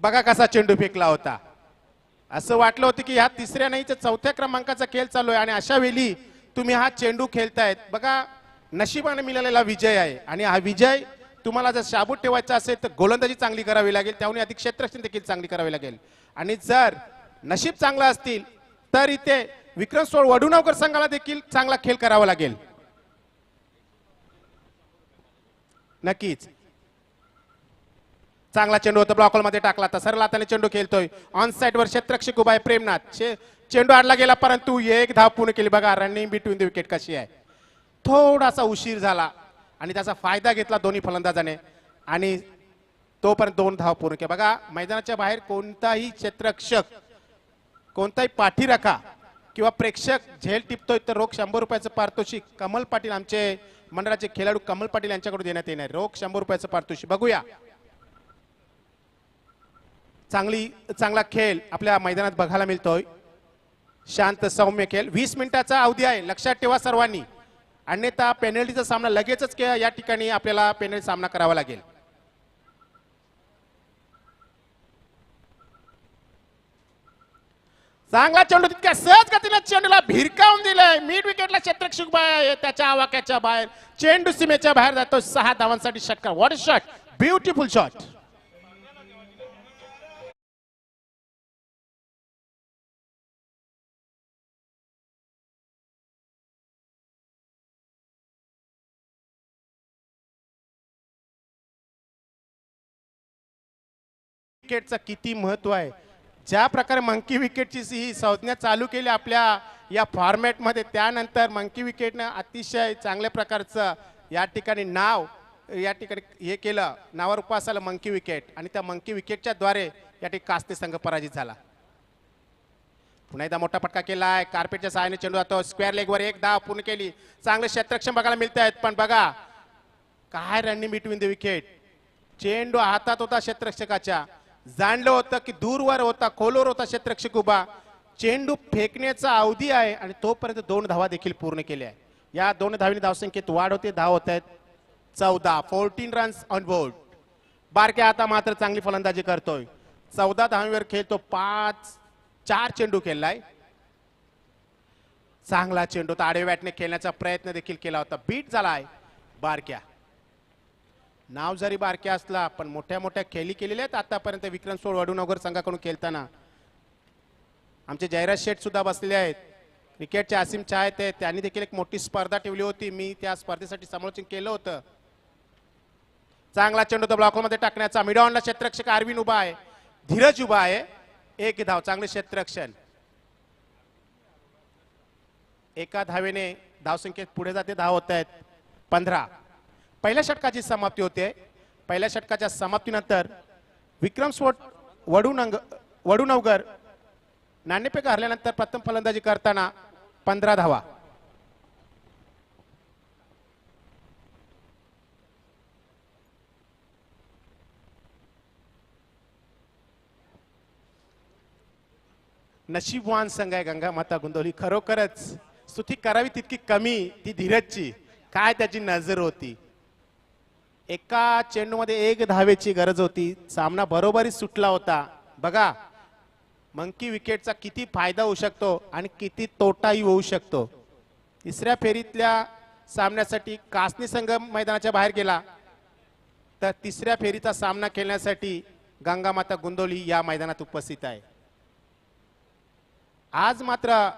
बघा कसा चेंडू फेकला होता. असं वाटलं होतं की ह्या तिसऱ्या नाही तर चौथ्या क्रमांकाचा खेळ चालू आहे आणि अशा वेळी तुम्ही हा चेंडू खेळतायत. बघा नशिबाने मिळालेला विजय आहे आणि हा विजय तुम्हाला जर शाबूत ठेवायचा असेल तर गोलंदाजी चांगली करावी लागेल, त्याहून अधिक क्षेत्ररक्षण देखील चांगली करावी लागेल. आणि जर नशीब चांगलं असतील तर इथे विक्रम सोड वडुणवकर संघाला देखील चांगला खेळ करावा लागेल. नक्कीच चांगला चेंडू होता, ब्लॉक मध्ये टाकला. तर सरळ हाताने चेंडू खेळतोय. ऑन साइड वर क्षेत्ररक्षक उभा आहे प्रेमनाथ. चेंडू आडला गेला परंतु एक धाव पूर्ण केली. बघा रनिंग बिटवीन द विकेट कशी आहे. थोडासा उशीर झाला आणि त्याचा फायदा घेतला दोन्ही फलंदाजाने आणि तोपर्यंत 2 धाव पूर्ण केल्या. बघा मैदानाच्या बाहेर कोणताही क्षेत्ररक्षक कोणताही पाठीराखा किंवा प्रेक्षक झेल टिपतोय तर रोख 100 रुपयाचं पारितोषिक कमल पाटील आमचे मंडळाचे खेळाडू कमल पाटील यांच्याकडून देण्यात येणार. रोख 100 रुपयाचं पारितोषिक. बघूया चांगला खेळ आपल्या मैदानात बघायला मिळतोय. शांत सौम्य खेळ. 20 मिनिटाचा अवधी आहे, लक्षात ठेवा सर्वांनी. अन्यथा पेनल्टीचा सामना लगेचच या ठिकाणी आपल्याला पेनल्टी सामना करावा लागेल. चांगला चेंडू तितक्या सहज गतीने चेंडूला भिरकावून दिलाय. मिड विकेटला क्षेत्ररक्षक बाहेर, त्याच्या आवाक्याच्या बाहेर चेंडू सीमेच्या बाहेर जातो. 6 धावांसाठी षटकार. What a shot, beautiful shot. विकेटचं किती महत्व आहे. ज्या प्रकारे मंकी विकेटची ही संज्ञा चालू केली आपल्या या फॉर्मॅटमध्ये, त्यानंतर मंकी विकेटनं अतिशय चांगल्या प्रकारचं या ठिकाणी नाव या ठिकाणी हे केलं, नावावर उपास आलं मंकी विकेट. आणि त्या मंकी विकेटच्या द्वारे या ठिकाणी कास्ते संघ पराजित झाला. पुन्हा एकदा मोठा फटका केलाय. कार्पेटच्या सहाय्याने चेंडू जातो स्क्वेअर लेगवर. 1 धाव पूर्ण केली. चांगले क्षेत्ररक्षण बघायला मिळत आहेत. पण बघा काय रनिंग बिटवीन द विकेट. चेंडू हातात होता क्षेत्ररक्षकाच्या, जाणलं होतं की दूरवर होता, खोलवर होता क्षेत्ररक्षक उभा. चेंडू फेकण्याचा अवधी आहे आणि तोपर्यंत 2 धावा देखील पूर्ण केल्या आहे. या 2 धावांनी धावसंख्येत वाढ होते. धाव होत आहेत 14. 14 रन्स ऑन बोर्ड. बारक्या आता मात्र चांगली फलंदाजी करतोय. 14 धावांवर खेळतो. 4 चेंडू खेळलाय. चांगला चेंडू आडव्या बॅटने खेळण्याचा प्रयत्न देखील केला होता. बीट झालाय बारक्या. नाव जरी बारक्या असला पण मोठ्या मोठ्या खेळी केलेल्या आहेत आतापर्यंत विक्रम सोड वडुणवकर संघाकडून खेळताना. आमचे जयराज शेठ सुद्धा बसलेले आहेत. क्रिकेटचे आसिम चाहत आहेत, त्यांनी देखील एक मोठी स्पर्धा ठेवली होती. मी त्या स्पर्धेसाठी समालोचन केलं होतं. चांगला चेंडू तो ब्लॉकमध्ये टाकण्याचा. मिडऑनला क्षेत्ररक्षक अरविंद उभा आहे, धीरज उभा आहे. 1 धाव. चांगले क्षेत्ररक्षण. एका धावेने धावसंख्येत पुढे जाते. धाव होत आहेत 15. पहिल्या षटकाची समाप्ती होते. पहिल्या षटकाच्या समाप्तीनंतर विक्रम सोड वडुणवकर नाणेफेक हरल्यानंतर प्रथम फलंदाजी करताना 15 धावा. नशीबवान संघ आहे गंगामाता गोंदवली. खरोखरच स्तुती करावी तितकी कमी ती धीरजची. काय त्याची नजर होती. एका चेंडूमध्ये 1 धावेची गरज होती. सामना बरोबरी सुटला होता. बघा मंकी विकेटचा किती फायदा होऊ शकतो आणि किती तोटाही होऊ शकतो. तिसऱ्या फेरीतल्या सामन्यासाठी कासनी संघ मैदानाच्या बाहेर गेला तर तिसऱ्या फेरीचा सामना खेळण्यासाठी गंगामाता गोंदवली या मैदानात उपस्थित आहे. आज मात्र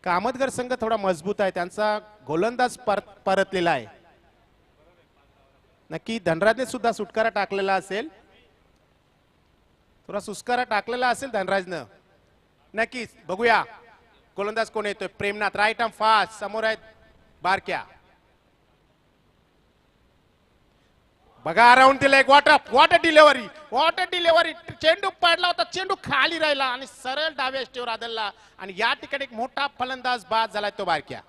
कामतगर संघ थोडा मजबूत आहे. त्यांचा गोलंदाज परतलेला आहे. नक्की धनराजने सुद्धा सुटकारा टाकलेला असेल, थोडा सुस्कारा टाकलेला असेल धनराजनं. नक्कीच बघूया गोलंदाज कोण येतोय. Premnath right arm fast. समोर आहेत बारक्या. बघा राऊंड दिला एक. What a delivery. चेंडू पडला होता, चेंडू खाली राहिला आणि सरळ डाव्या स्टेवर आदळला आणि या ठिकाणी एक मोठा फलंदाज बाद झालाय तो बारक्या.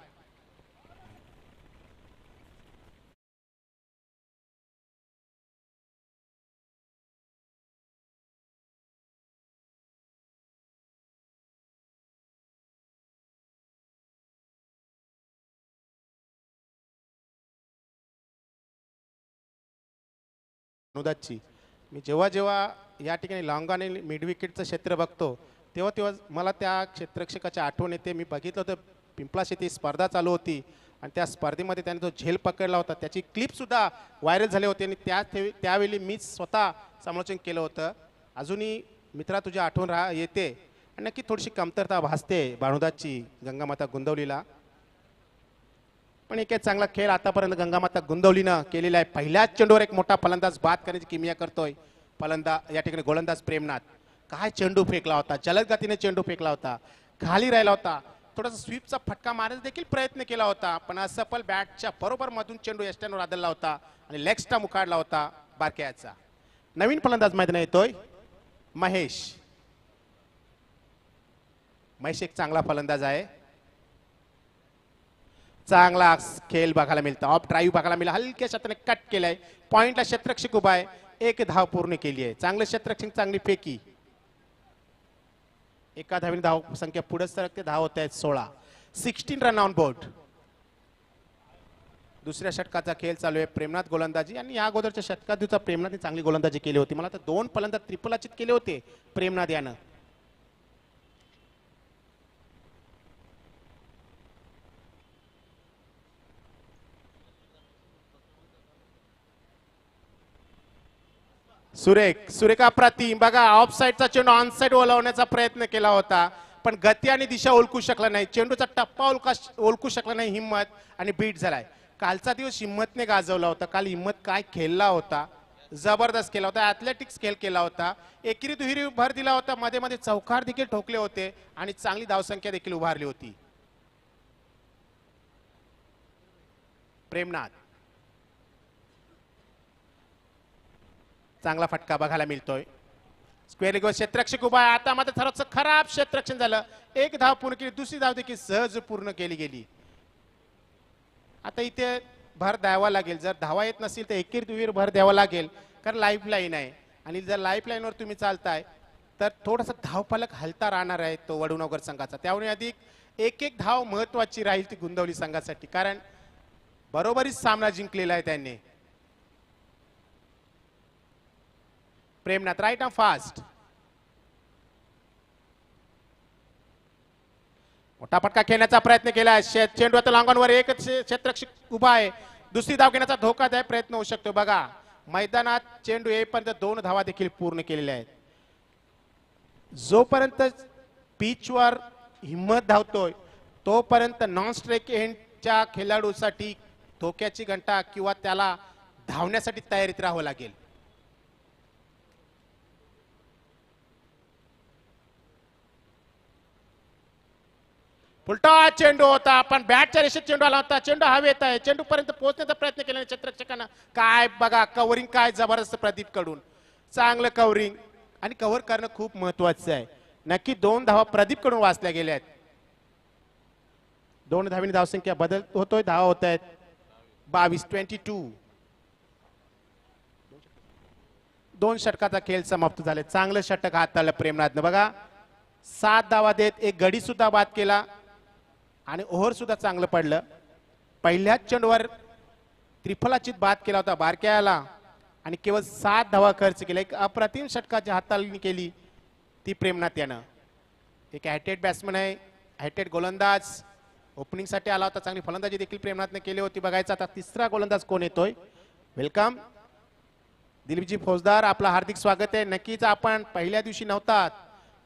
अनुदाची मी जेव्हा जेव्हा या ठिकाणी लॉंग आणि मिड विकेटचं क्षेत्र बघतो तेव्हा तेव्हा मला त्या क्षेत्ररक्षकाची आठवण येते. मी बघितलं होतं पिंपळाशी ती स्पर्धा चालू होती आणि त्या स्पर्धेमध्ये त्याने जो झेल पकडला होता त्याची क्लिपसुद्धा व्हायरल झाली होती आणि त्यावेळी मी स्वतः समालोचन केलं होतं. अजूनही मित्रा तुझी आठवण येते आणि नक्की थोडीशी कमतरता भासते बाणुदाची गंगामाता गुंदवलीला. पण एक चांगला खेळ आतापर्यंत गंगामाता गुंदवलीनं केलेला आहे. पहिल्याच चेंडूवर एक मोठा फलंदाज बाद करण्याची किमया करतोय. फलंदाज या ठिकाणी गोलंदाज प्रेमनाथ काय चेंडू फेकला होता, जलद गतीने चेंडू फेकला होता, खाली राहिला होता, थोडासा स्वीपचा फटका मारण्याचा देखील प्रयत्न केला होता पण असफल. बॅटच्या बरोबर मधून चेंडू यष्ट्यांवर आदळला होता आणि लेग स्टंप उखाडला होता बारक्याचा. नवीन फलंदाज मैदानात येतोय महेश. महेश एक चांगला फलंदाज आहे. चांगला खेळ बघायला मिळतो. ऑफ ड्राईव्ह बघायला मिळाला, हलक्या शतने कट केलाय. पॉइंटला क्षेत्ररक्षक उभा आहे, एक धाव पूर्ण केली आहे. चांगलं क्षेत्ररक्षक, चांगली फेकी. एका धावीने धाव संख्या पुढे सरकते. धाव होत आहेत 16. 16 रन ऑन बोर्ड. दुसऱ्या षटकाचा खेळ चालू आहे. प्रेमनाथ गोलंदाजी आणि या अगोदरच्या षटकात दिवसा प्रेमनाथने चांगली गोलंदाजी केली होती. मला तर 2 फलंदाज त्रिफलाचित केले होते प्रेमनाथ यानं. सुरेख अप्रतिम. बघा ऑफ साईडचा चेंडू ऑन साईड ओलावण्याचा प्रयत्न केला होता पण गती आणि दिशा ओळखू शकला नाही. चेंडूचा टप्पा ओळखू शकला नाही हिम्मत आणि बीट झालाय. कालचा दिवस हिम्मतने गाजवला होता. काल हिम्मत काय खेळला होता, जबरदस्त केला होता. ऍथलेटिक्स खेळ केला होता. एकेरी दुहेरी भर दिला होता. मध्ये मध्ये चौकार देखील ठोकले होते आणि चांगली धावसंख्या देखील उभारली होती. प्रेमनाथ चांगला फटका बघायला मिळतोय. स्क्वेअर लेगवर क्षेत्ररक्षक उभा आहे. आता मात्र थोडंसं खराब क्षेत्ररक्षण झालं. एक धाव पूर्ण केली, दुसरी धाव देखील सहज पूर्ण केली गेली. आता इथे भर द्यावा लागेल. जर धावा येत नसेल तर एकेरी दुहेरी भर द्यावा लागेल कारण लाईफ लाईन आहे आणि जर लाईफ लाईनवर तुम्ही चालताय तर थोडासा धावफलक हलता राहणार आहे तो वडूनगर संघाचा. त्यामुळे अधिक एक धाव महत्वाची राहील ती गुंदवली संघासाठी कारण बरोबरीच सामना जिंकलेला आहे त्यांनी. Premnath right arm fast. मोठा फटका खेळण्याचा प्रयत्न केला. चेंडू आता लॉंगॉनवर एक क्षेत्ररक्षक उभा आहे. दुसरी धाव घेण्याचा धोकादायक प्रयत्न होऊ शकतो. बघा मैदानात चेंडू येईपर्यंत 2 धावा देखील पूर्ण केलेल्या आहेत. जोपर्यंत पिचवर हिम्मत धावतोय तोपर्यंत नॉन स्ट्राइक एंडच्या खेळाडूसाठी धोक्याची घंटा किंवा त्याला धावण्यासाठी तयारीत राहावं लागेल. फुलटा चेंडू होता पण बॅटच्या रेषेत चेंडू आला होता. चेंडू हवेत आहे. चेंडू पर्यंत पोहोचण्याचा प्रयत्न केला क्षेत्ररक्षकांना. काय बघा कव्हरिंग काय जबरदस्त प्रदीप कडून. चांगलं कव्हरिंग आणि कव्हर करणं खूप महत्वाचं आहे. नक्की 2 धावा प्रदीप कडून वाचल्या गेल्या आहेत. 2 धावीने धावसंख्या बदल होतोय. धावा होत आहेत 22-22. 2 षटकाचा खेळ समाप्त झाले. चांगलं षटक हाताळलं प्रेमनाथनं. बघा 7 धावा देत एक गडी सुद्धा बाद केला आणि ओव्हर सुद्धा चांगलं पडलं. पहिल्याच चेंडूवर त्रिफलाचित बाद केला होता बारक्याला आणि केवळ 7 धावा खर्च केला. एक अप्रतिम षटकाची हाताळणी केली ती प्रेमनाथ यानं. एक हॅटेड बॅट्समन आहे, हॅटेड गोलंदाज ओपनिंग साठी आला होता. चांगली फलंदाजी देखील प्रेमनाथने केली होती. बघायचा आता तिसरा गोलंदाज कोण येतोय. वेलकम दिलीपजी फौजदार, आपलं हार्दिक स्वागत आहे. नक्कीच आपण पहिल्या दिवशी नव्हतात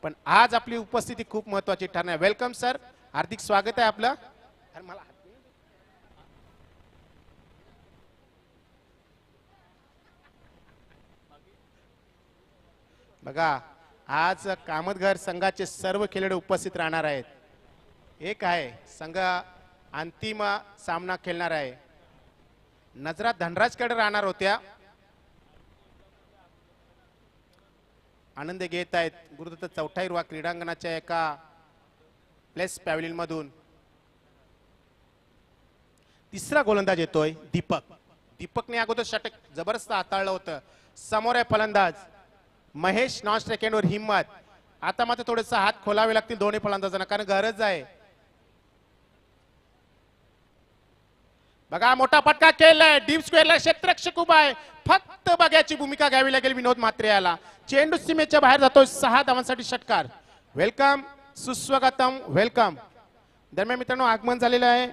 पण आज आपली उपस्थिती खूप महत्वाची ठरणार. वेलकम सर, हार्दिक स्वागत आहे आपलं. मला बघा आज कामतघर संघाचे सर्व खेळाडू उपस्थित राहणार आहेत. एक आहे संघ अंतिम सामना खेळणार आहे. नजरा धनराजकडे राहणार होत्या. आनंद घेत आहेत गुरुदत्त चौथा हिरवा क्रीडांगणाच्या एका प्लेस पॅव्हलियन मधून. तिसरा गोलंदाज येतोय दीपक. दीपकने अगोदर षटक जबरदस्त हाताळलं होतं. समोर आहे फलंदाज महेश. नॉन स्ट्राइक एंडवर हिम्मत. आता मात्र थोडेसे हात खोलावे लागतील दोन्ही फलंदाजांना कारण गरज आहे. बघा मोठा फटका केलाय, डीप स्क्वेअरला क्षेत्ररक्षक उभा आहे, फक्त बघायची भूमिका घ्यावी लागेल विनोद म्हात्रे याला. चेंडू सीमेच्या बाहेर जातोय, 6 धावांसाठी षटकार. वेलकम, सुस्वागतम, वेलकम. दरम्यान मित्रांनो आगमन झालेलं आहे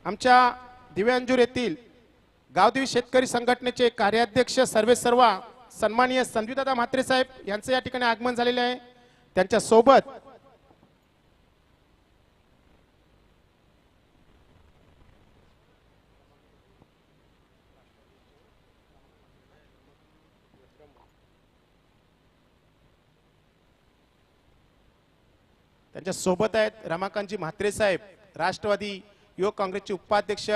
आमच्या दिव्यांजूर येथील गावदेवी शेतकरी संघटनेचे कार्याध्यक्ष सर्वेसर्वा सन्माननीय संदीपदादा म्हात्रे साहेब यांचं या ठिकाणी आगमन झालेलं आहे. त्यांच्या सोबत आहेत रमाकांतजी म्हात्रे साहेब, राष्ट्रवादी युवक काँग्रेसचे उपाध्यक्ष.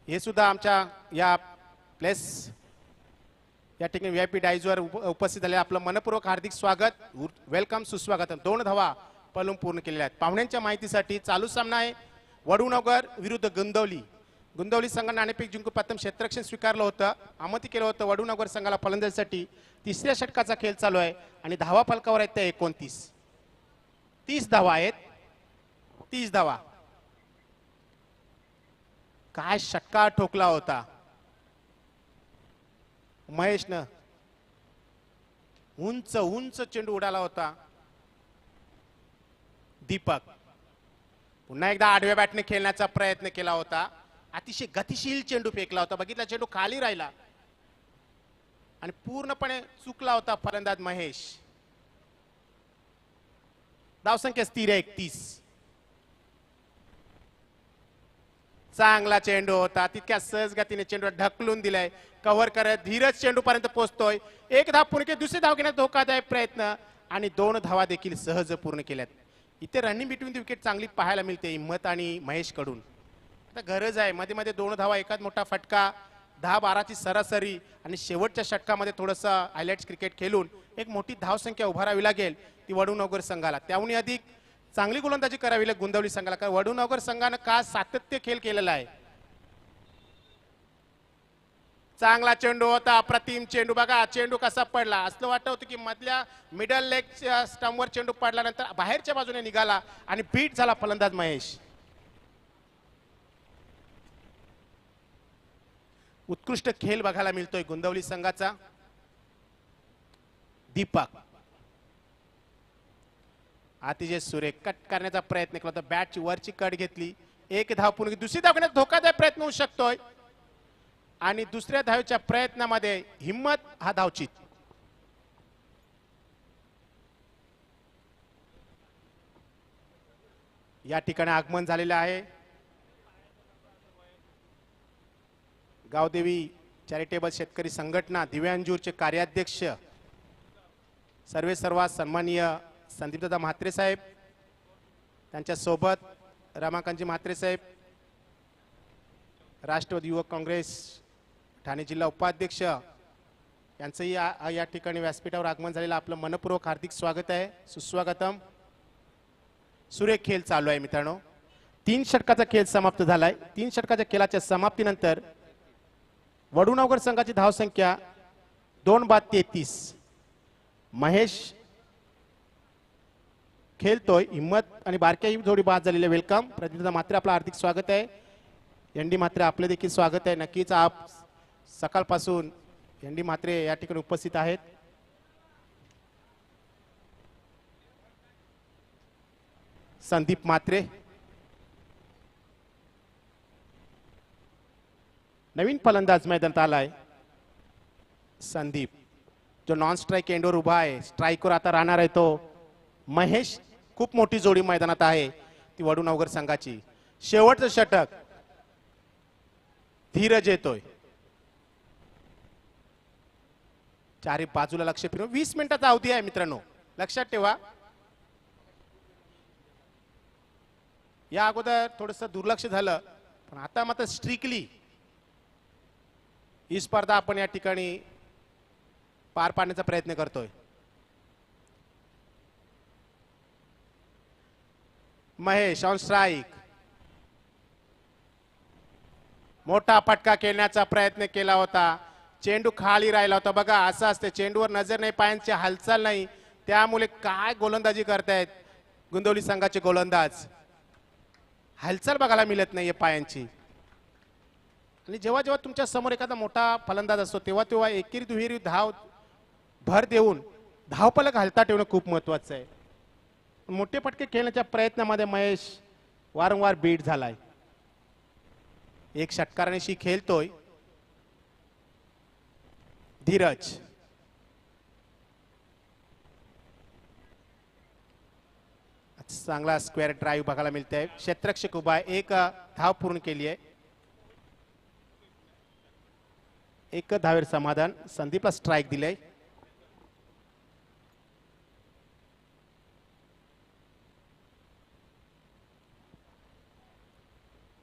हे सुद्धा आमच्या या प्लेस या ठिकाणी VIP डायजवर उपस्थित झाले. आपलं मनपूर्वक हार्दिक स्वागत, वेलकम, सुस्वागत. 2 धावा पळून पूर्ण केलेल्या आहेत. पाहुण्यांच्या माहितीसाठी चालू सामना आहे वडूनगर विरुद्ध गुंदवली. गुंदवली संघाने नाणेफेक जिंकून प्रथम क्षेत्ररक्षण स्वीकारलं होतं, आमंत्रित केलं होतं. वडूनगर संघाला फलंदाजीसाठी 3ऱ्या षटकाचा खेळ चालू आहे आणि धावा फलकावर आहेत त्या 29. 30 धावा आहेत, 30 धावा. काय षटकार ठोकला होता महेशनं, उंच उंच चेंडू उडाला होता. दीपक पुन्हा एकदा आडव्या बॅटने खेळण्याचा प्रयत्न केला होता. अतिशय गतिशील चेंडू फेकला होता. बघितला चेंडू खाली राहिला आणि पूर्णपणे चुकला होता फलंदाज महेश. धावसंख्या स्थिर आहे 31. चांगला चेंडू होता, तितक्या सहज गतीने चेंडू ढकलून दिलाय, कव्हर करत धीरज चेंडू पर्यंत पोहोचतोय. 1 धाव पूर्ण केली, दुसरी धाव घेण्यात धोकादायक प्रयत्न आणि 2 धावा देखील सहज पूर्ण केल्यात. इथे रनिंग बिटवीन द विकेट चांगली पाहायला मिळते हिम्मत आणि महेश कडून. आता गरज आहे मध्ये मध्ये 2 धावा, एकाच मोठा फटका, 10-12ची सरासरी आणि शेवटच्या षटकामध्ये थोडंसं हायलाइट्स क्रिकेट खेळून एक मोठी धावसंख्या उभारावी लागेल ती वडूनगर संघाला. त्याहून अधिक चांगली गोलंदाजी करावी लागेल गुंदवली संघाला, कारण वडूनगर संघानं का सातत्य खेळ केलेला आहे. चांगला चेंडू होता, अप्रतिम चेंडू. बघा चेंडू कसा पडला, असं वाटत होतं की मधल्या मिडल लेगच्या स्टंपवर चेंडू पडल्यानंतर बाहेरच्या बाजूने निघाला आणि बीट झाला फलंदाज महेश. उत्कृष्ट खेळ बघायला मिळतोय गुंदवली संघाचा. दीपक अतिशय सुरेख कट करण्याचा प्रयत्न केला होता, बॅटची वरची कट घेतली, 1 धाव पूर्ण. दुसरी धाव घेण्यात धोकादायक प्रयत्न होऊ शकतोय आणि दुसऱ्या धावेच्या प्रयत्नामध्ये हिम्मत हा धावचित. या ठिकाणी आगमन झालेलं आहे गावदेवी चॅरिटेबल शेतकरी संघटना दिव्यांजूरचे कार्याध्यक्ष सर्वेसर्वा सन्माननीय संदीपदादा म्हात्रे साहेब, त्यांच्या सोबत रमाकांतजी म्हात्रे साहेब, राष्ट्रवादी युवक काँग्रेस ठाणे जिल्हा उपाध्यक्ष, यांचंही या ठिकाणी व्यासपीठावर आगमन झालेलं. आपलं मनपूर्वक हार्दिक स्वागत आहे, सुस्वागतम. सुरेख खेळ चालू आहे मित्रांनो. 3 षटकाचा खेळ समाप्त झालाय. 3 षटकाच्या खेळाच्या समाप्तीनंतर वडूनगर संघाची धावसंख्या 2-33. महेश खेळतोय, हिम्मत आणि बारक्या ही जोडी बाद झालेली. वेलकम प्रतिनिधी म्हात्रे, आपलं हार्दिक स्वागत आहे. एनडी म्हात्रे आपले देखील स्वागत आहे. नक्कीच आप सकाळपासून एनडी म्हात्रे या ठिकाणी उपस्थित आहेत. संदीप म्हात्रे नवीन फलंदाज मैदानात आलाय. संदीप जो नॉन स्ट्राइक एंडवर उभा आहे, स्ट्राइकवर आता राहणार आहे तो महेश. खूप मोठी जोडी मैदानात आहे ती वडूनगर संघाची. शेवटचं षटक, धीरज येतोय. चारी बाजूला लक्ष फिरवून 20 मिनिटाचा अवधी आहे मित्रांनो, लक्षात ठेवा. या अगोदर थोडंसं दुर्लक्ष झालं, पण आता मात्र स्ट्रिक्टली ही स्पर्धा आपण या ठिकाणी पार पाडण्याचा प्रयत्न करतोय. महेश ऑन स्ट्राइक, मोठा फटका खेळण्याचा प्रयत्न केला होता, चेंडू खाली राहिला होता. बघा असं असते, चेंडूवर नजर नाही, पायांची हालचाल नाही, त्यामुळे काय गोलंदाजी करतायत गुंदवली संघाचे गोलंदाज. हालचाल बघायला मिळत नाहीये पायांची. आणि जेव्हा जेव्हा तुमच्या समोर एखादा मोठा फलंदाज असतो तेव्हा तेव्हा एकेरी दुहेरी धाव भर देऊन धावफलक हलता ठेवणं खूप महत्वाचं आहे. मोठे फटके खेळण्याच्या प्रयत्नामध्ये महेश वारंवार बीट झालाय. एक षटकारांशी खेळतोय धीरज. चांगला स्क्वेअर ड्राईव्ह बघायला मिळते. क्षेत्ररक्षक उभा आहे. एक धाव पूर्ण केली आहे. एक धावेर समाधान. संदीपला स्ट्राईक दिले.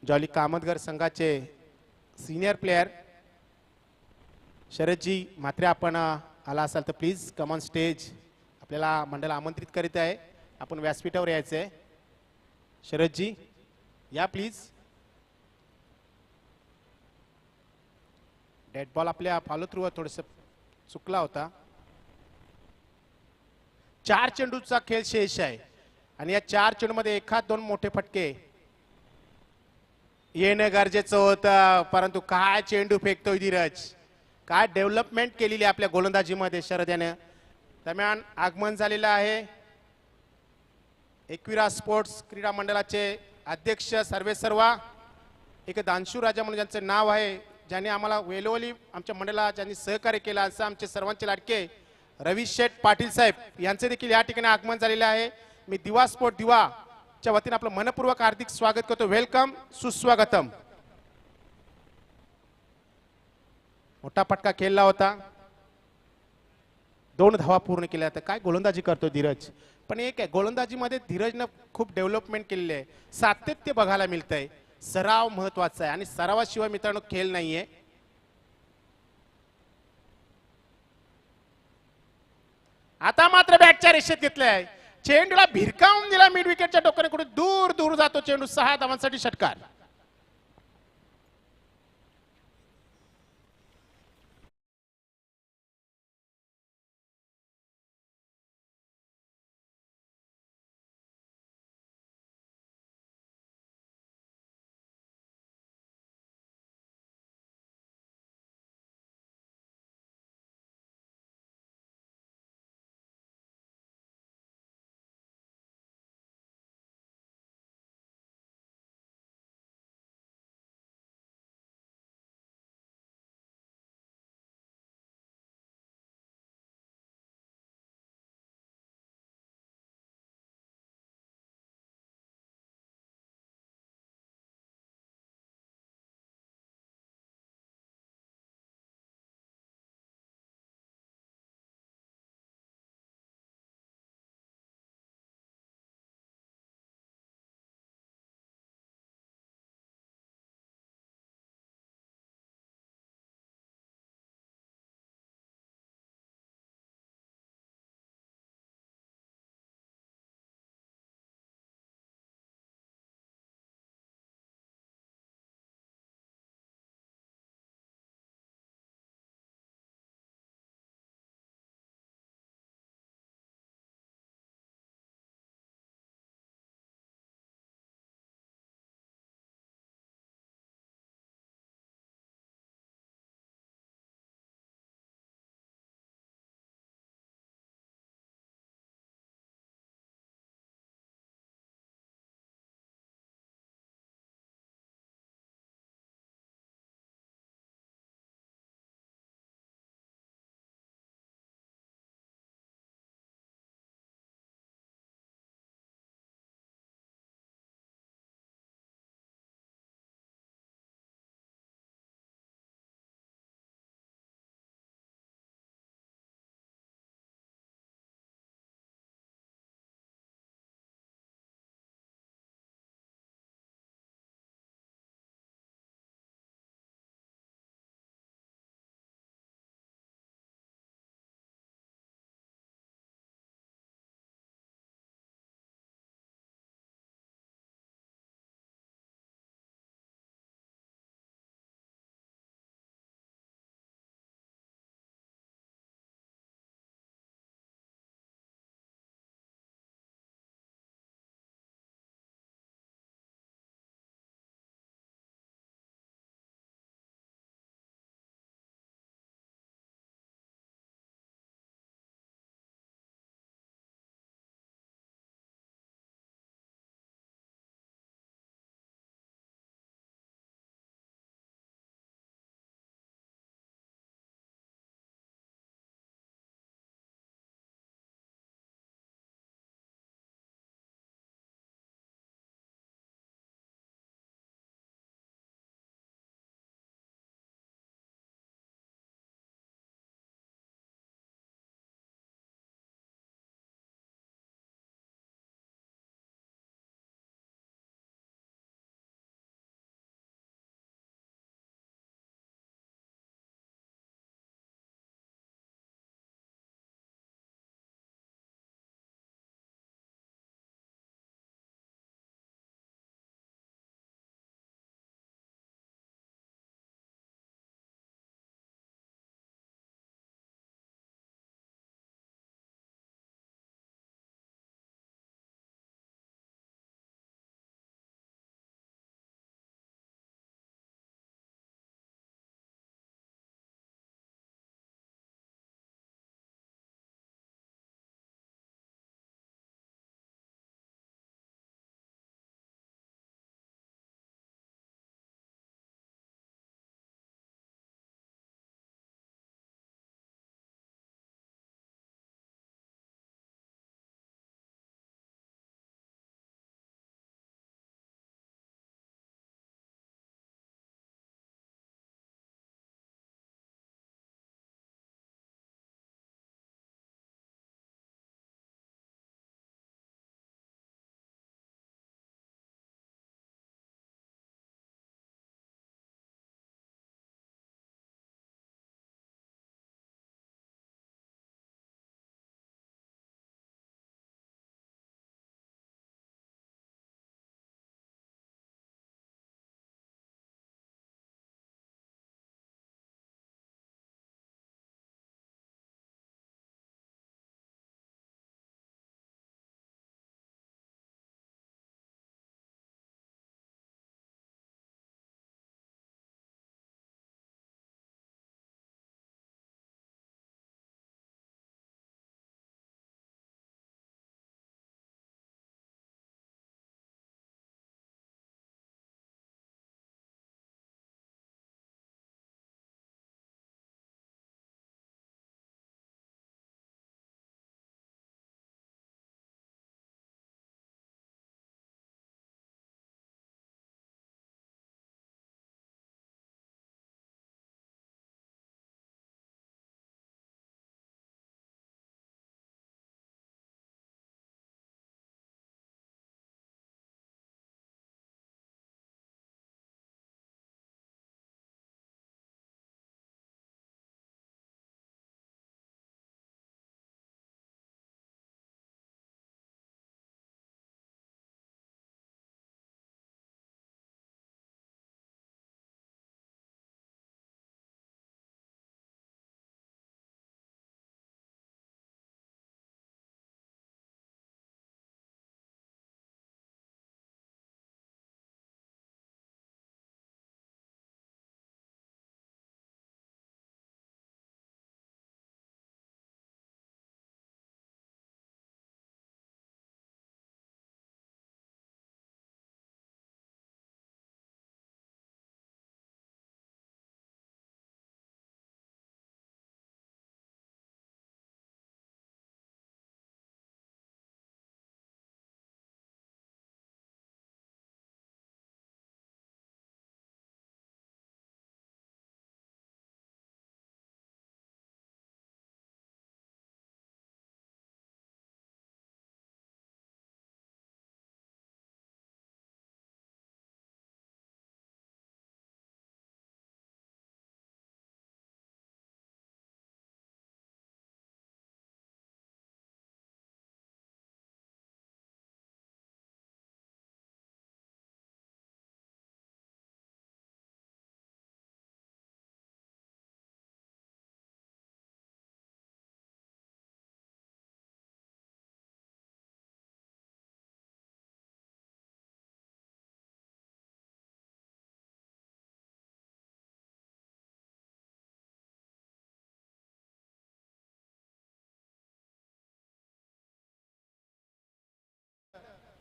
जॉली कामतगर संघाचे सीनियर प्लेयर शरदजी म्हात्रे आपण आला असाल तर प्लीज कम ऑन स्टेज. आपल्याला मंडळ आमंत्रित करीत आहे. आपण व्यासपीठावर यायचंय. शरदजी या प्लीज. डेड बॉल आपल्या फॉलो थ्रू थोडस चुकला होता. 4 चेंडूचा खेळ शेष आहे आणि या 4 चेंडूमध्ये एखाद 2 मोठे फटके येणं गरजेचं होतं. परंतु काय चेंडू फेकतोय धीरज. काय डेव्हलपमेंट केलेली आपल्या गोलंदाजीमध्ये शरद याने. दरम्यान आगमन झालेलं आहे एकविरा स्पोर्ट्स क्रीडा मंडळाचे अध्यक्ष सर्वेसर्वा एक दानशूर राजा म्हणून ज्यांचं नाव आहे, ज्यांनी आम्हाला वेलोवली आमच्या मंडळाला ज्यांनी सहकार्य केलं असं आमचे सर्वांचे लाडके रवी शेठ पाटील साहेब यांचे देखील या ठिकाणी आगमन झालेले आहे. मी दिवा स्पोर्ट दिवा च्या वतीने आपलं मनपूर्वक हार्दिक स्वागत करतो. वेलकम, सुस्वागतम. मोठा फटका खेळला होता. 2 धावा पूर्ण केल्या. तर काय गोलंदाजी करतो धीरज. पण एक आहे गोलंदाजीमध्ये धीरजनं खूप डेव्हलपमेंट केलेली आहे. सातत्य बघायला मिळतंय. सराव महत्वाचा आहे आणि सरावाशिवाय मित्रांनो खेळ नाहीये. आता मात्र बॅटच्या रेषेत घेतलंय. चेंडूला भिरकावून दिला मिड विकेटच्या टोकाने. कुठे दूर दूर जातो चेंडू. 6 धावांसाठी षटकार.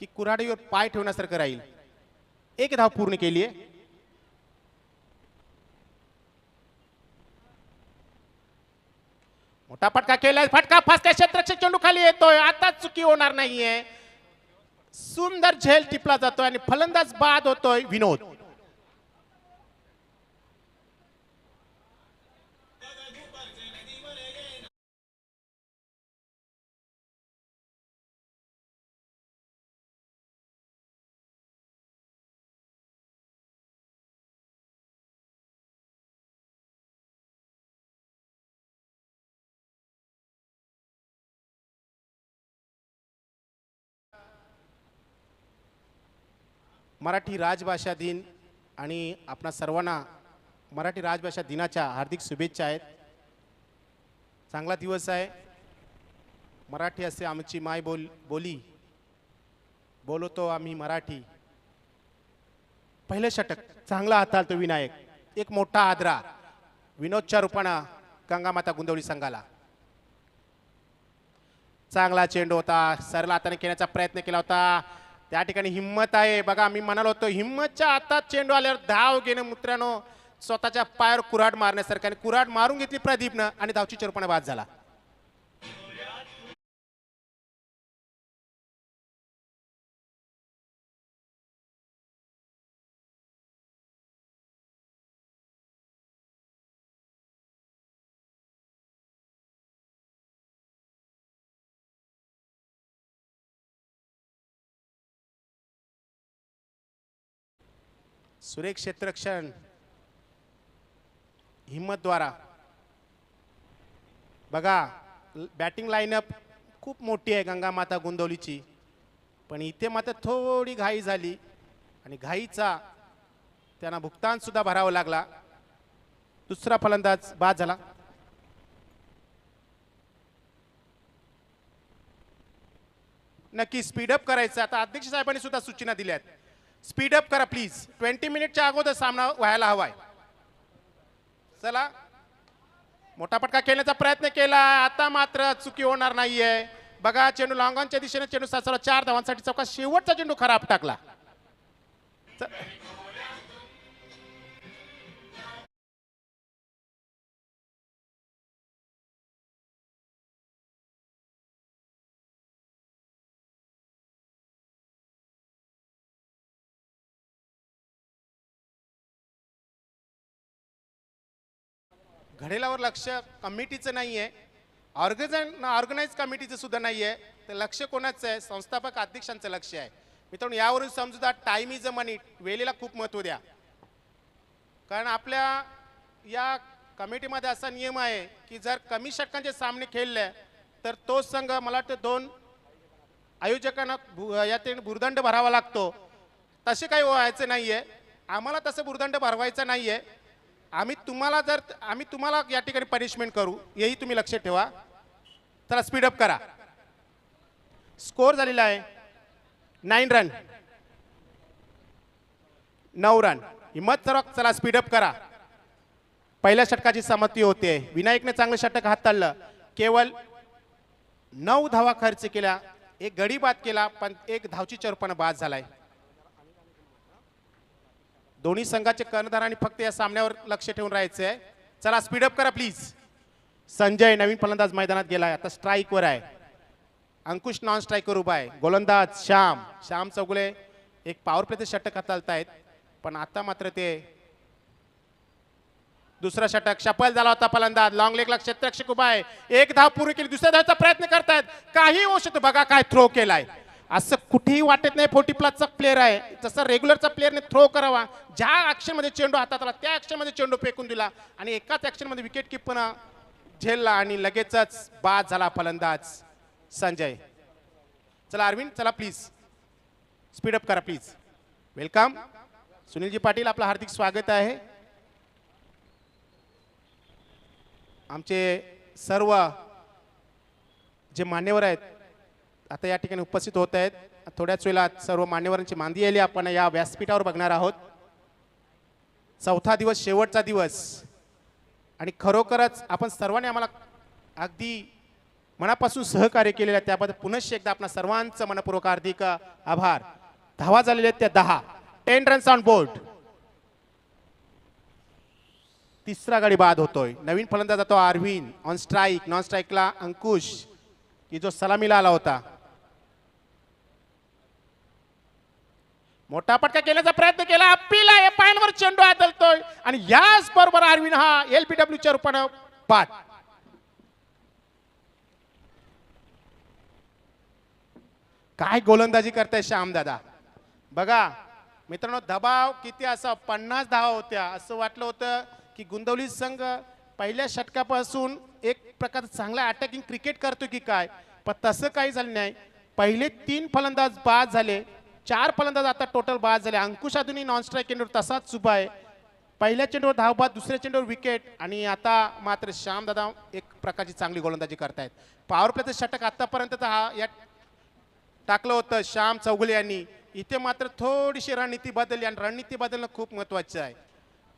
की कुऱ्हाडीवर पाय ठेवण्यासारखं राहील. एक धाव पूर्ण केली आहे. मोठा फटका केलाय, फटका फसल्या क्षेत्ररक्षक चेंडू खाली येतोय. आता चुकी होणार नाहीये. सुंदर झेल टिपला जातोय आणि फलंदाज बाद होतोय विनोद. मराठी राजभाषा दिन आणि आपणा सर्वांना मराठी राजभाषा दिनाच्या हार्दिक शुभेच्छा आहेत. चांगला दिवस आहे. मराठी असे आमची माय बोली, बोलतो आम्ही मराठी. पहिलं षटक चांगला हाताळतो विनायक. एक मोठा आदरा विनोदच्या रूपानं गंगामाता गुंदवली संघाला. चांगला चेंडू होता, सरळ हाताने खेळण्याचा प्रयत्न केला होता. त्या ठिकाणी हिम्मत आहे बघा. मी म्हणालो होतो हिम्मतच्या हातात चेंडू आल्यावर धाव घेणं मित्रांनो स्वतःच्या पायावर कुऱ्हाड मारण्यासारखं. आणि कुऱ्हाड मारून घेतली प्रदीपनं आणि धावची चेरूपणा बाद झाला. सुरेख क्षेत्ररक्षण हिम्मत द्वारा बघा. बॅटिंग लाईनअप खूप मोठी आहे गंगामाता गुंदवलीची, पण इथे मात्र थोडी घाई झाली आणि घाईचा त्यांना भुगतान सुद्धा भरावं लागला. दुसरा फलंदाज बाद झाला. नक्की स्पीडअप करायचं. आता अध्यक्ष साहेबांनी सुद्धा सूचना दिल्यात. स्पीडअप करा प्लीज. 20 मिनिटच्या अगोदर सामना व्हायला हवाय. चला, मोठा फटका खेळण्याचा प्रयत्न केला. आता मात्र चुकी होणार नाहीये बघा. चेंडू लॉंगॉनच्या दिशेने चेंडू साचवला. 4 धावांसाठी चौका. शेवटचा चेंडू खराब टाकला. घडेलावर लक्ष कमिटीचं नाहीये, ऑर्गनाइज कमिटीचं सुद्धा नाहीये. तर लक्ष कोणाचं आहे? संस्थापक अध्यक्षांचं लक्ष आहे. मित्रांनो यावरून समजूता टाइम इज अ मनी. वेळेला खूप महत्त्व द्या. कारण आपल्या या कमिटीमध्ये असा नियम आहे की जर कमी षटकांचे सामने खेळले तर तो संघ मला वाटतं 2 आयोजकांना यात भुर्दंड भरावा लागतो. तसे काही व्हायचं नाहीये. आम्हाला तसं भुर्दंड भरवायचा नाहीये. आम्ही तुम्हाला या ठिकाणी पनिशमेंट करू, हेही तुम्ही लक्षात ठेवा. चला स्पीडअप करा. स्कोर झालेला आहे 9 रन, 9 रन. हिम्मत सर्व. चला स्पीडअप करा. पहिल्या षटकाची समाप्ती होते. विनायकने चांगलं षटक हाताळलं. केवळ 9 धावा खर्च केल्या. एक गडी बाद केला, पण एक धावची चेरूपणा बाद झालाय. दोन्ही संघाचे कर्णधारांनी फक्त या सामन्यावर लक्ष ठेवून राहायचं आहे. चला स्पीडअप करा प्लीज. संजय नवीन फलंदाज मैदानात गेलाय. आता स्ट्राईकवर आहे. अंकुश नॉन स्ट्राईकवर उभा आहे. गोलंदाज श्याम चौगुले एक पॉवर प्लेचं षटक हाताळतायत, पण आता मात्र ते दुसरा षटक सफल झाला होता. फलंदाज लॉंग लेगला क्षेत्ररक्षक उभा आहे. एक धाव पूर्ण केली. दुसऱ्या धावचा प्रयत्न करतायत. काही होऊ शकतो बघा. काय थ्रो केलाय. असं कुठेही वाटत नाही 40 प्लसचा प्लेअर आहे. जसं रेग्युलरचा प्लेअरने थ्रो करावा. ज्या ॲक्शनमध्ये चेंडू हातात आला त्या ॲक्शनमध्ये चेंडू फेकून दिला आणि एकाच ॲक्शनमध्ये विकेट किपरनं झेलला आणि लगेचच बाद झाला फलंदाज संजय. चला अरविंद, चला प्लीज स्पीडअप करा प्लीज. वेलकम सुनीलजी पाटील, आपलं हार्दिक स्वागत आहे. आमचे सर्व जे मान्यवर आहेत आता या ठिकाणी उपस्थित होत आहेत. थोड्याच वेळात सर्व मान्यवरांची मांदी आली. आपण या व्यासपीठावर बघणार आहोत. चौथा दिवस, शेवटचा दिवस, आणि खरोखरच आपण सर्वांनी आम्हाला अगदी मनापासून सहकार्य केलेलं आहे त्याबद्दल पुनश्च एकदा आपणा सर्वांचं मनपूर्वक हार्दिक आभार. धावा झालेल्या आहेत त्या 10. 10 रन्स ऑन बोर्ड. तिसरा गडी बाद होतोय. नवीन फलंदाज जातो आर्विन ऑन स्ट्राईक. नॉन स्ट्राईकला अंकुश की जो सलामीला आला होता. मोठा पटका केल्याचा प्रयत्न केला. अपील आहे पायांवर चेंडू आदळतोय आणि याच बरोबर आर्विन हा LBW च्या रूपानं बाद. काय गोलंदाजी करताय श्याम दादा. बघा मित्रांनो दबाव किती असा 50 धावा होत्या. असं वाटलं होतं की गोंदिवली संघ पहिल्या षटकापासून एक प्रकारचं चांगला अटॅकिंग क्रिकेट करतो की काय, पण तसं काही झालं नाही. पहिले 3 फलंदाज बाद झाले. 4 फलंदाज आता टोटल बाद झाले. अंकुश अजूनही नॉन स्ट्राईक चेंडूवर तसाच उभा आहे. पहिल्या चेंडूवर धाव बाद, दुसऱ्या चेंडूवर विकेट आणि आता मात्र श्याम दादा एक प्रकारची चांगली गोलंदाजी करतायत. पॉवर प्लेचं षटक आतापर्यंत हा या टाकलं होतं श्याम चौगुले यांनी. इथे मात्र थोडीशी रणनीती बदलली आणि रणनीती बदलणं खूप महत्वाचं आहे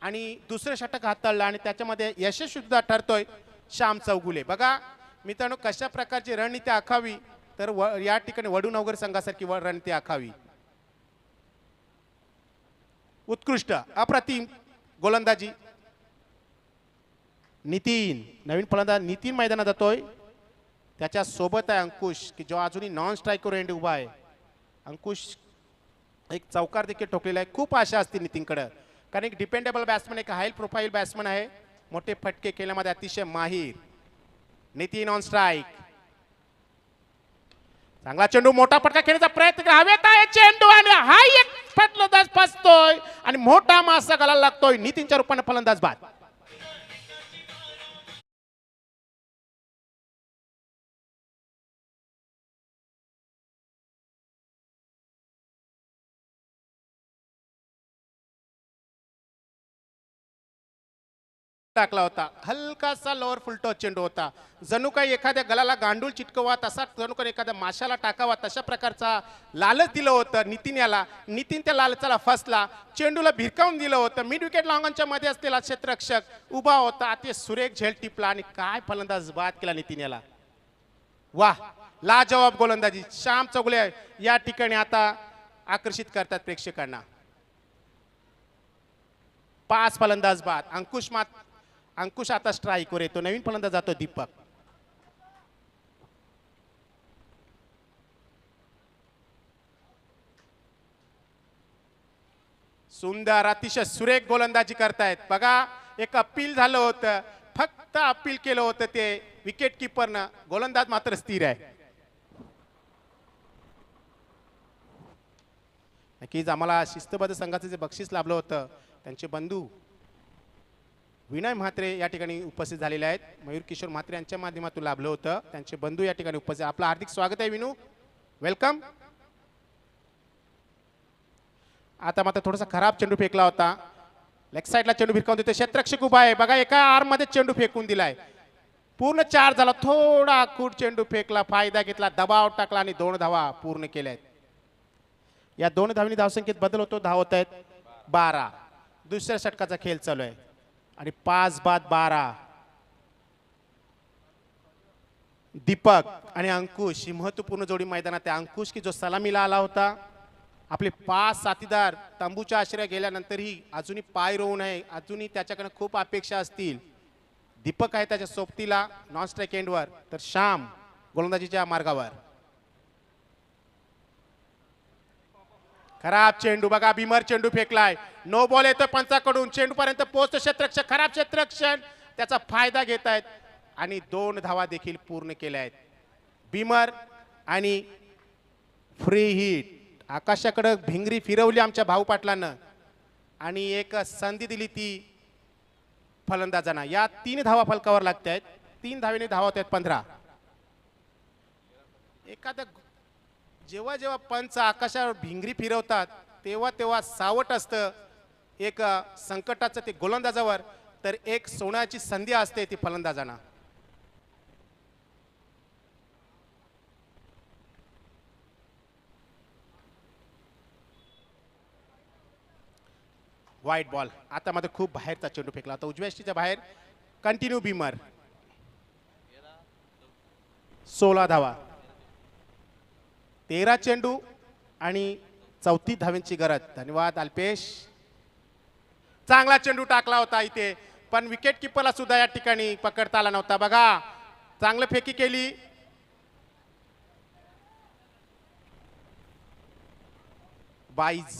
आणि दुसरं षटक हाताळलं आणि त्याच्यामध्ये यशस्वी सुद्धा ठरतोय श्याम चौगुले. बघा मित्रांनो कशा प्रकारची रणनीती आखावी तर या ठिकाणी वडूनगर संघासारखी रणनीती आखावी. उत्कृष्ट अप्रतिम गोलंदाजी. नितीन नवीन फलंदाज नितीन मैदानात जातोय. त्याच्या सोबत आहे अंकुश की जो अजूनही नॉन स्ट्राईकवर एंड उभा आहे. अंकुश एक चौकार देखील ठोकलेला आहे. खूप आशा असतील नितीनकडे कारण एक डिपेंडेबल बॅट्समन, एक हाय प्रोफाईल बॅट्समन आहे. मोठे फटके खेळण्यामध्ये अतिशय माहीर. Nitin on strike. चांगला चेंडू, मोठा फटका खेळण्याचा प्रयत्न. हवेत आहे चेंडू आणि हा एक फलंदाज फसतोय आणि मोठा मासा घालायला लागतोय. नितीनच्या रूपाने फलंदाज बाद. टाकला होता. हलकासा लोअर फुल टॉस चेंडू होता. जणू काही एखाद्या गलाला गांडूळ चिटकवा तसा, जणू काही एखाद्या माशाला टाकावा तशा प्रकारचा लालच दिलं होतं नितीन याला. नितीन त्या लालचाला फसला. चेंडूला भिरकावून दिलं होतं. मिड विकेट लॉंगॉनच्या मध्ये असलेला क्षेत्ररक्षक उभा होता. ते सुरेख झेल टिपला आणि काय फलंदाज बाद केला नितीन याला. वाह लाजवाब गोलंदाजी. श्याम चौगुले या ठिकाणी आता आकर्षित करतात प्रेक्षकांना. 5 फलंदाज बाद. अंकुश आता स्ट्राईकवर येतो. नवीन फलंदाज जातो दीपक. सुंदर अतिशय सुरेख गोलंदाजी करतायत. बघा एक अपील झालं होतं, फक्त अपील केलं होतं ते विकेट किपरनं. गोलंदाज मात्र स्थिर आहे. नक्कीच आम्हाला शिस्तबद्ध संघाचं जे बक्षीस लाभलं होतं त्यांचे बंधू विनय म्हात्रे या ठिकाणी उपस्थित झालेले आहेत. मयूर किशोर म्हात्रे यांच्या माध्यमातून लाभलं होतं. त्यांचे बंधू या ठिकाणी उपस्थित. आपलं हार्दिक स्वागत आहे विनू, वेलकम. आता मात्र थोडासा खराब चेंडू फेकला होता. लेग साईडला चेंडू भिरकावून देतो. क्षेत्ररक्षक उभा आहे. बघा एका आर्म मध्ये चेंडू फेकून दिलाय. पूर्ण 4 झाला. थोडा आखूड चेंडू फेकला, फायदा घेतला, दबाव टाकला आणि 2 धावा पूर्ण केल्या आहेत. या 2 धावांनी धावसंख्येत बदल होतो. धाव होत आहेत 12. दुसऱ्या षटकाचा खेळ चालू आहे आणि 5 बाद 12. दीपक आणि अंकुश ही महत्वपूर्ण जोडी मैदानात आहे. अंकुश की जो सलामीला आला होता. आपले 5 साथीदार तंबूच्या आश्रय गेल्यानंतरही अजूनही पाय रोवू नये, अजूनही त्याच्याकडे खूप अपेक्षा असतील. दीपक आहे त्याच्या सोबतीला नॉन स्ट्राईक एंडवर, तर श्याम गोलंदाजीच्या मार्गावर. खराब चेंडू. बघा भीमर चेंडू फेकलाय. नो बॉल येतोय पंचाकडून. चेंडू पर्यंत पोहोचतो क्षेत्ररक्षक. खराब क्षेत्ररक्षण, त्याचा फायदा घेत आहेत आणि 2 धावा देखील पूर्ण केल्या आहेत. भीमर आणि फ्री हिट. आकाशाकडे भिंगरी फिरवली आमच्या भाऊ पाटलांना आणि एक संधी दिली ती फलंदाजांना. या 3 धावा फलकावर लागत आहेत. 3 धावेने धावा होत आहेत 15. एखादा जेव्हा जेव्हा पंच आकाशावर भिंगरी फिरवतात तेव्हा तेव्हा सावट असतं एक संकटाचं ते गोलंदाजावर, तर एक सोन्याची संधी असते ती फलंदाजांना. वाईट बॉल. आता मध्ये खूप बाहेरचा चेंडू फेकला होता उजव्या यष्टीच्या बाहेर. कंटिन्यू भीमर. 16 धावा. 13 चेंडू आणि 34 धावांची गरज. धन्यवाद अल्पेश. चांगला चेंडू टाकला होता इथे, पण विकेट किपरला सुद्धा या ठिकाणी पकडता आला नव्हता. बघा, चांगलं फेकी केली. बाईज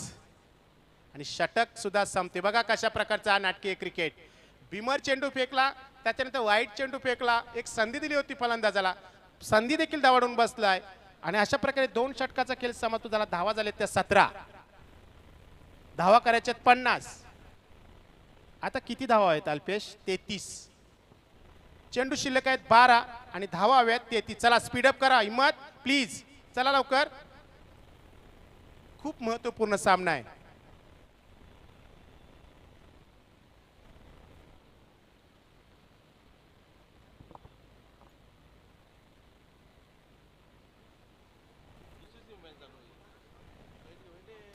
आणि षटक सुद्धा संपते. बघा कशा प्रकारचा नाटकीय क्रिकेट. बिमर चेंडू फेकला, त्याच्यानंतर वाईट चेंडू फेकला, एक संधी दिली होती फलंदाजाला, संधी देखील दावडून बसलाय आणि अशा प्रकारे 2 षटकाचा खेळ समाप्त झाला. धावा झाले त्या 17, धावा करायच्या 50. आता किती धावा आहेत अल्पेश? 33. चेंडू शिल्लक आहेत 12 आणि धावा हव्यात 33. चला स्पीडअप करा हिम्मत प्लीज, चला लवकर. खूप महत्वपूर्ण सामना आहे.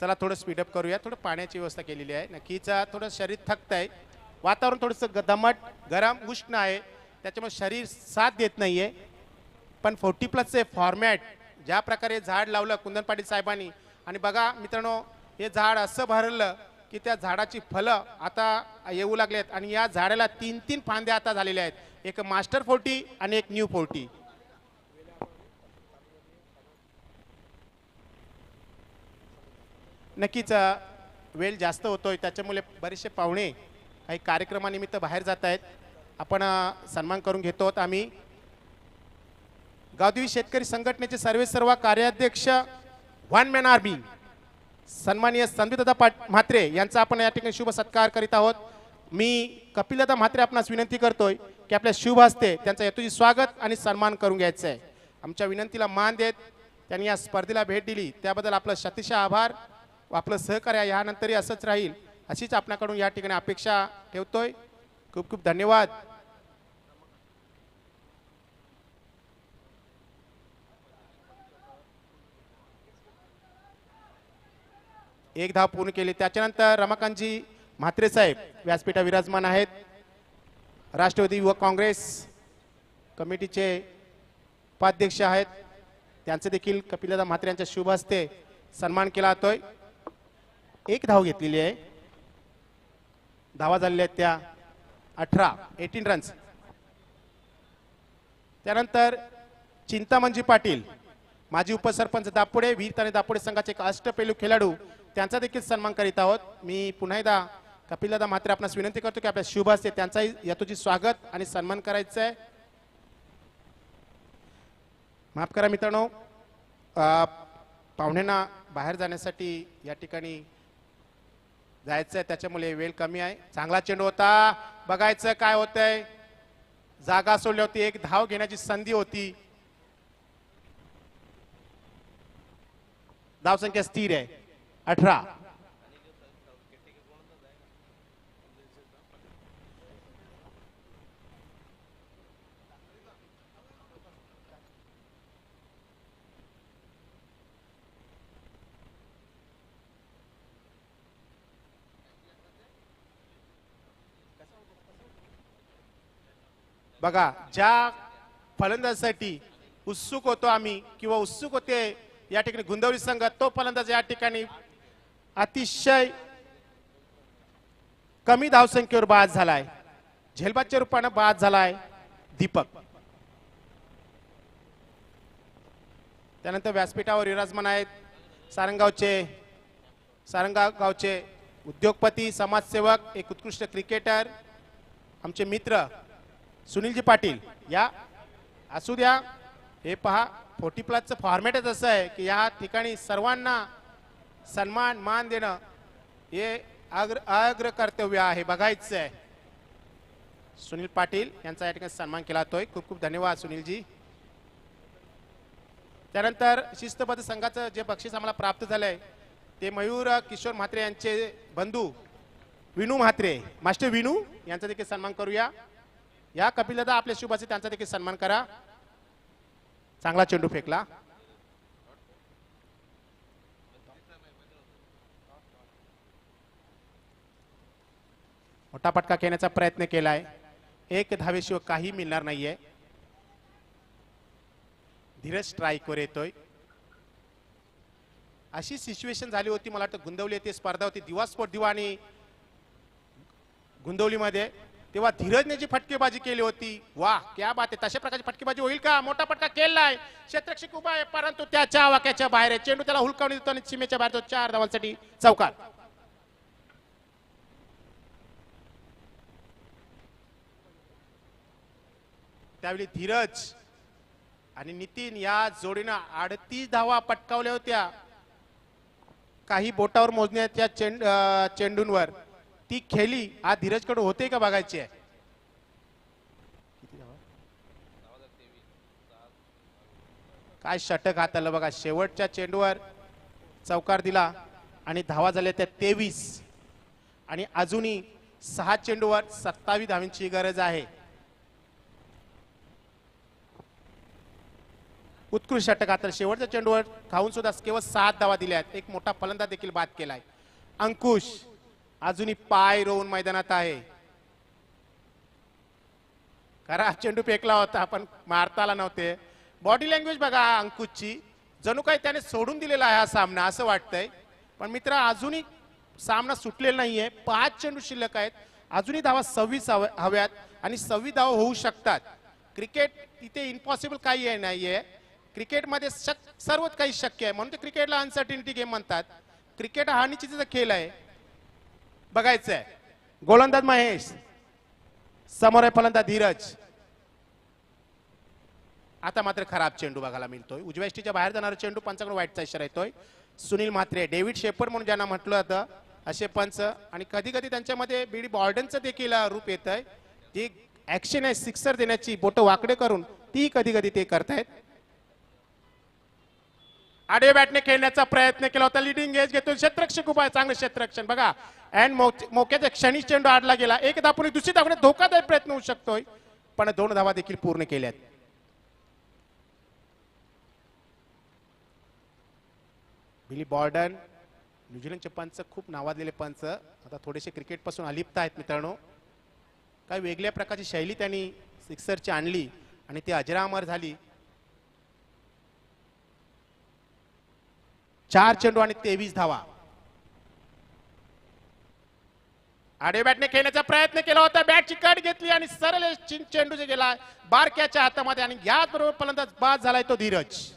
चला थोडं स्पीडअप करूया. थोडं पाण्याची व्यवस्था केलेली आहे. नक्कीच थोडं शरीर थकत आहे, वातावरण थोडंसं दमट गरम उष्ण आहे, त्याच्यामुळे शरीर साथ देत नाहीये. पण 40+ फॉर्मॅट ज्या प्रकारे झाड लावलं कुंदन पाटील साहेबांनी, आणि बघा मित्रांनो, हे झाड असं भरलं की त्या झाडाची फलं आता येऊ लागलेत आणि या झाडाला 3-3 फांद्या आता झालेल्या आहेत. एक मास्टर 40 आणि एक न्यू 40. नक्कीच वेळ जास्त होतोय, त्याच्यामुळे बरेचसे पाहुणे काही कार्यक्रमानिमित्त बाहेर जात आहेत. आपण सन्मान करून घेतो. आम्ही गावदेवी शेतकरी संघटनेचे सर्वेसर्वा कार्याध्यक्ष वन मॅन आर्मी सन्माननीय संदीपदादा म्हात्रे यांचा आपण या ठिकाणी शुभ सत्कार करीत आहोत. मी कपिलदादा म्हात्रे आपणास विनंती करतोय की आपल्या शुभ हस्ते त्यांचं यथोचित स्वागत आणि सन्मान करून घ्यायचं आहे. आमच्या विनंतीला मान देत त्यांनी या स्पर्धेला भेट दिली त्याबद्दल आपलं शतशः आभार. आपलं सहकार्य यानंतरही असंच राहील अशीच आपल्याकडून या ठिकाणी अपेक्षा ठेवतोय. खूप खूप धन्यवाद. एक धाव पूर्ण केली. त्याच्यानंतर रमाकांतजी म्हात्रे साहेब व्यासपीठा विराजमान आहेत. राष्ट्रवादी युवक काँग्रेस कमिटीचे उपाध्यक्ष आहेत. त्यांचे देखील कपिलदादा म्हात्रे यांच्या शुभ हस्ते सन्मान केला जातोय. एक धाव घेतलेली आहे. धावा झालेल्या आहेत त्या 18 रन्स. त्यानंतर चिंतामणजी पाटील माजी उपसरपंच दापोडे, वीर आणि दापोडे संघाचे एक अष्टपैलू खेळाडू, त्यांचा देखील सन्मान करीत आहोत. मी पुन्हा एकदा कपिलदादा म्हात्रे आपणास विनंती करतो की आपल्या शुभ हस्ते त्यांचाही यथोचित स्वागत आणि सन्मान करायचं आहे. माफ करा मित्रांनो, पाहुण्यांना बाहेर जाण्यासाठी या ठिकाणी जायचं आहे, त्याच्यामुळे वेळ कमी आहे. चांगला चेंडू होता. बघायचं काय होतंय. जागा सोडली होती, एक धाव घेण्याची संधी होती. धावसंख्या स्थिर आहे 18. बघा, ज्या फलंदाजासाठी उत्सुक होतो आम्ही किंवा उत्सुक होते या ठिकाणी गुंदवली संघ, तो फलंदाज या ठिकाणी अतिशय कमी धावसंख्येवर बाद झालाय. झेलबादच्या रूपाने बाद झालाय दीपक. त्यानंतर व्यासपीठावर विराजमान आहेत सारंगाव गावचे उद्योगपती, समाजसेवक, एक उत्कृष्ट क्रिकेटर, आमचे मित्र सुनीलजी पाटील. या असू द्या. हे पहा, 40+ फॉर्मॅटच असं आहे की या ठिकाणी सर्वांना सन्मान मान देणं हे अग्र कर्तव्य आहे. बघायचं आहे. सुनील पाटील यांचा या ठिकाणी सन्मान केला जातोय. खूप खूप धन्यवाद सुनीलजी. त्यानंतर शिस्तबद्ध संघाचं जे बक्षीस आम्हाला प्राप्त झालंय ते मयूर किशोर म्हात्रे यांचे बंधू विनू म्हात्रे, मास्टर विनू यांचा देखील सन्मान करूया. या कपिलदादा आपल्या शुभाचे त्यांचा देखील सन्मान करा. चांगला चेंडू फेकला. मोठा फटका खेळण्याचा प्रयत्न केलाय. एक धावेशिवाय काही मिळणार नाहीये. धीरज स्ट्राईकवर येतोय. अशी सिच्युएशन झाली होती, मला वाटतं गुंदवली येथे स्पर्धा होती दिवा स्पोर्ट दिवा आणि गुंदवलीमध्ये, तेव्हा धीरजने जी फटकेबाजी केली होती, वा क्या बात आहे. तशा प्रकारची फटकेबाजी होईल का? मोठा फटका केलाय, क्षेत्ररक्षक उभा आहे परंतु त्याच्या वाक्याच्या बाहेर आहे. चेंडू त्याला हुलकावणी देतो आणि सीमेच्या बाहेर तो 4 धावांसाठी चौकार. त्यावेळी धीरज आणि नितीन या जोडीनं 38 धावा पटकावल्या होत्या. काही बोटावर मोजण्याच्या चेंडूंवर ती खेळली. आज धीरजकडे होते का बघायची आहे. काय षटक हाताला बघा. शेवटच्या चेंडूवर चौकार दिला आणि धावा झाल्या त्या 23 आणि अजूनही 6 चेंडूवर 27 धावांची गरज आहे. उत्कृष्ट षटक हाताला. शेवटच्या चेंडूवर खाऊन सुद्धा केवळ 7 धावा दिल्या आहेत. एक मोठा फलंदाज देखील बाद केलाय. अंकुश अजूनही पाय रोवून मैदानात आहे. खरा चेंडू फेकला होता पण मारता आला नव्हते. बॉडी लँग्वेज बघा अंकुशची, जणू काही त्याने सोडून दिलेला आहे हा सामना असं वाटतंय. पण मित्र अजूनही सामना सुटलेला नाहीये. 5 चेंडू शिल्लक आहेत. अजूनही धावा 26 हव्यात आणि 26 धावा होऊ शकतात. क्रिकेट इथे इम्पॉसिबल काही नाहीये. क्रिकेटमध्ये सर्व काही शक्य आहे, म्हणून ते क्रिकेटला अनसर्टिनिटी गेम म्हणतात. क्रिकेट हा अनिश्चितीचा खेळ आहे. बघायचं आहे. गोलंदाज महेश, समोर आहे फलंदाज धीरज. आता मात्र खराब चेंडू बघायला मिळतोय. उजव्या यष्टीच्या बाहेर जाणारा चेंडू, पंचाकडे वाईटचा इशारा येतोय. सुनील म्हात्रे, डेव्हिड शेपर्ड म्हणून ज्यांना म्हटलं जातं असे पंच, आणि कधी कधी त्यांच्यामध्ये बीडी बॉर्डनचं देखील रूप येत आहे. जी ऍक्शन आहे सिक्सर देण्याची, बोट वाकडे करून, ती कधी कधी ते करतायत. आडवे बॅटने खेळण्याचा प्रयत्न केला होता. लिडिंग एज घेतो क्षेत्ररक्षक उभा आहे. चांगलं क्षेत्ररक्षण बघा. अँड मोक्याच्या क्षणी चेंडू आडला गेला. एक धापून दुसरी धावणे धोकादायक प्रयत्न होऊ शकतोय, पण 2 धावा देखील पूर्ण केल्यात. बिली बॉर्डन न्यूझीलंडचे पंच, खूप नावाजलेले पंच, आता थोडेसे क्रिकेट पासून अलिप्त आहेत मित्रांनो. काही वेगळ्या प्रकारची शैली त्यांनी सिक्सरची आणली आणि ती अजरामर झाली. 4 चेंडू आणि 23 धावा. आडवे बॅटने खेळण्याचा प्रयत्न केला होता. बॅटची कट घेतली आणि सरळ चेंडू जे गेला बारक्याच्या हातामध्ये आणि याच बरोबर फलंदाज बाद झालाय तो धीरज.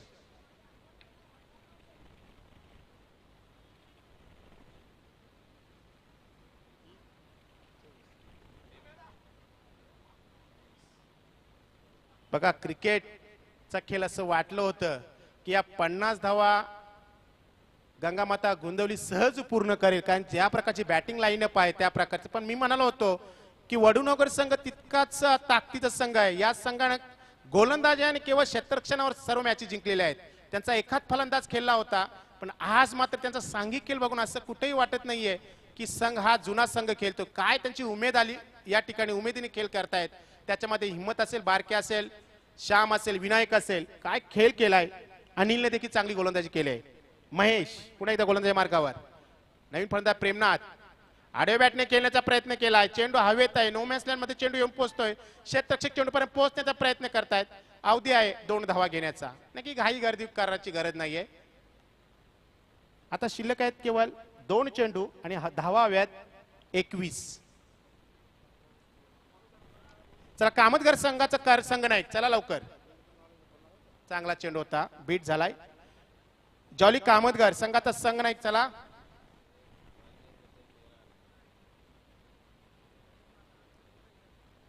बघा क्रिकेटचा खेळ असं वाटलं होतं की या 50 धावा गंगामाता गोंदवली सहज पूर्ण करेल, कारण ज्या प्रकारची बॅटिंग लाईनअप आहे त्या प्रकारचं. पण मी म्हणालो होतो की वडूनगर संघ तितकाच ताकदीचा संघ आहे. या संघाने गोलंदाजी आणि केवळ क्षेत्ररक्षणावर सर्व मॅचेस जिंकलेल्या आहेत. त्यांचा एखाद फलंदाज खेळला होता, पण आज मात्र त्यांचा सांघिक खेळ बघून असं कुठेही वाटत नाहीये की संघ हा जुना संघ खेळतो. काय त्यांची उमेद आली या ठिकाणी, उमेदीने खेळ करतायत. त्याच्यामध्ये हिम्मत असेल, बारके असेल, श्याम असेल, विनायक असेल, काय खेळ केलाय. अनिलने देखील चांगली गोलंदाजी केली आहे. महेश पुन्हा एकदा गोलंदाजी मार्गावर. नवीन फलंदाज प्रेमनाथ आडव्या बॅटने खेळण्याचा प्रयत्न केलाय. चेंडू हवेत आहे. नो मॅच लाईन मध्ये चेंडू येऊन पोहोचतोय. क्षेत्ररक्षक चेंडूपर्यंत पोहोचण्याचा प्रयत्न करतायत. अवधी आहे 2 धावा घेण्याचा. नक्की घाई गर्दी करायची गरज नाहीये. आता शिल्लक आहेत केवळ 2 चेंडू आणि धावा हव्यात 21. चला कामतगर संघाचा संघ नाही, चला लवकर. चांगला चेंडू होता, बीट झालाय. जॉली कामतगर संघाचा संघ नाही, चला.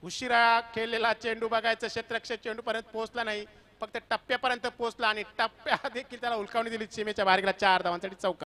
उशिरा खेळलेला चेंडू बघायचं. क्षेत्ररक्षक चेंडू पर्यंत पोहोचला नाही, फक्त टप्प्यापर्यंत पोहोचला आणि टप्प्या देखील त्याला उलकावणी दिली. सीमेच्या बाहेर गेला. 4 धावांसाठी चौकार.